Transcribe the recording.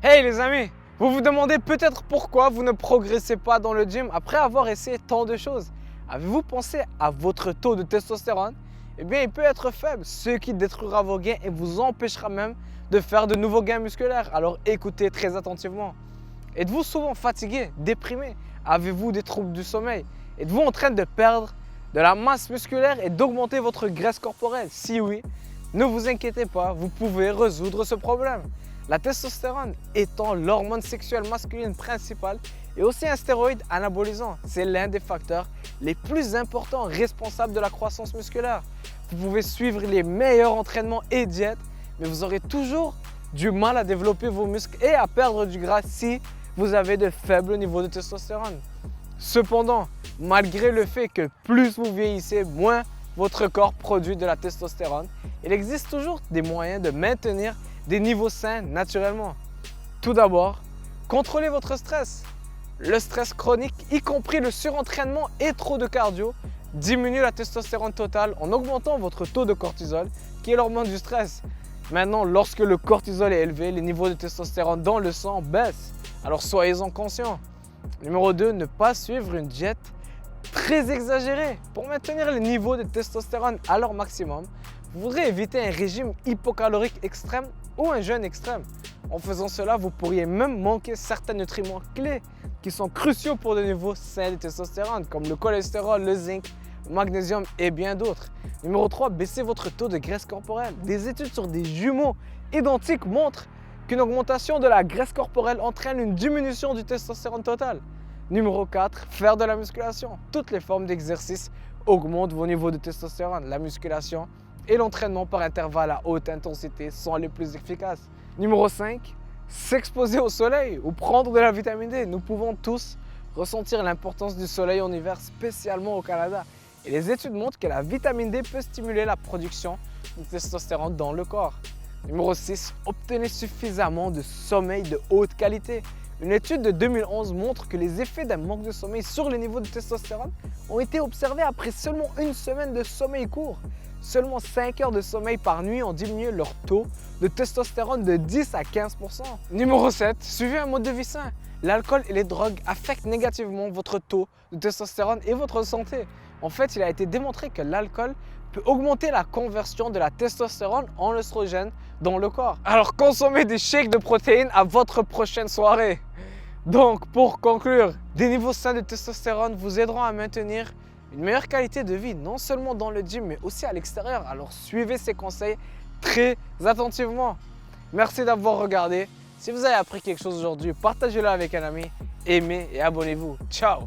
Hey les amis, vous vous demandez peut-être pourquoi vous ne progressez pas dans le gym après avoir essayé tant de choses. Avez-vous pensé à votre taux de testostérone? Eh bien, il peut être faible, ce qui détruira vos gains et vous empêchera même de faire de nouveaux gains musculaires. Alors écoutez très attentivement. Êtes-vous souvent fatigué, déprimé? Avez-vous des troubles du sommeil? Êtes-vous en train de perdre de la masse musculaire et d'augmenter votre graisse corporelle? Si oui, ne vous inquiétez pas, vous pouvez résoudre ce problème. La testostérone étant l'hormone sexuelle masculine principale et aussi un stéroïde anabolisant, c'est l'un des facteurs les plus importants responsables de la croissance musculaire. Vous pouvez suivre les meilleurs entraînements et diètes, mais vous aurez toujours du mal à développer vos muscles et à perdre du gras si vous avez de faibles niveaux de testostérone. Cependant, malgré le fait que plus vous vieillissez, moins votre corps produit de la testostérone, il existe toujours des moyens de maintenir des niveaux sains naturellement. Tout d'abord, contrôlez votre stress. Le stress chronique, y compris le surentraînement et trop de cardio, diminue la testostérone totale en augmentant votre taux de cortisol, qui est l'hormone du stress. Maintenant, lorsque le cortisol est élevé, les niveaux de testostérone dans le sang baissent. Alors soyez-en conscients. Numéro 2, ne pas suivre une diète très exagérée. Pour maintenir les niveaux de testostérone à leur maximum, vous voudrez éviter un régime hypocalorique extrême ou un jeûne extrême. En faisant cela, vous pourriez même manquer certains nutriments clés qui sont cruciaux pour des niveaux sains de testostérone, comme le cholestérol, le zinc, le magnésium et bien d'autres. Numéro 3, baissez votre taux de graisse corporelle. Des études sur des jumeaux identiques montrent qu'une augmentation de la graisse corporelle entraîne une diminution du testostérone total. Numéro 4, faire de la musculation. Toutes les formes d'exercice augmentent vos niveaux de testostérone. La musculation et l'entraînement par intervalle à haute intensité sont les plus efficaces. Numéro 5, s'exposer au soleil ou prendre de la vitamine D. Nous pouvons tous ressentir l'importance du soleil en hiver, spécialement au Canada. Et les études montrent que la vitamine D peut stimuler la production de testostérone dans le corps. Numéro 6, obtenez suffisamment de sommeil de haute qualité. Une étude de 2011 montre que les effets d'un manque de sommeil sur les niveaux de testostérone ont été observés après seulement une semaine de sommeil court. Seulement 5 heures de sommeil par nuit ont diminué leur taux de testostérone de 10 à 15%. Numéro 7, suivez un mode de vie sain. L'alcool et les drogues affectent négativement votre taux de testostérone et votre santé. En fait, il a été démontré que l'alcool peut augmenter la conversion de la testostérone en œstrogène dans le corps. Alors consommez des shakes de protéines à votre prochaine soirée. Donc pour conclure, des niveaux sains de testostérone vous aideront à maintenir une meilleure qualité de vie, non seulement dans le gym, mais aussi à l'extérieur. Alors suivez ces conseils très attentivement. Merci d'avoir regardé. Si vous avez appris quelque chose aujourd'hui, partagez-le avec un ami, aimez et abonnez-vous. Ciao!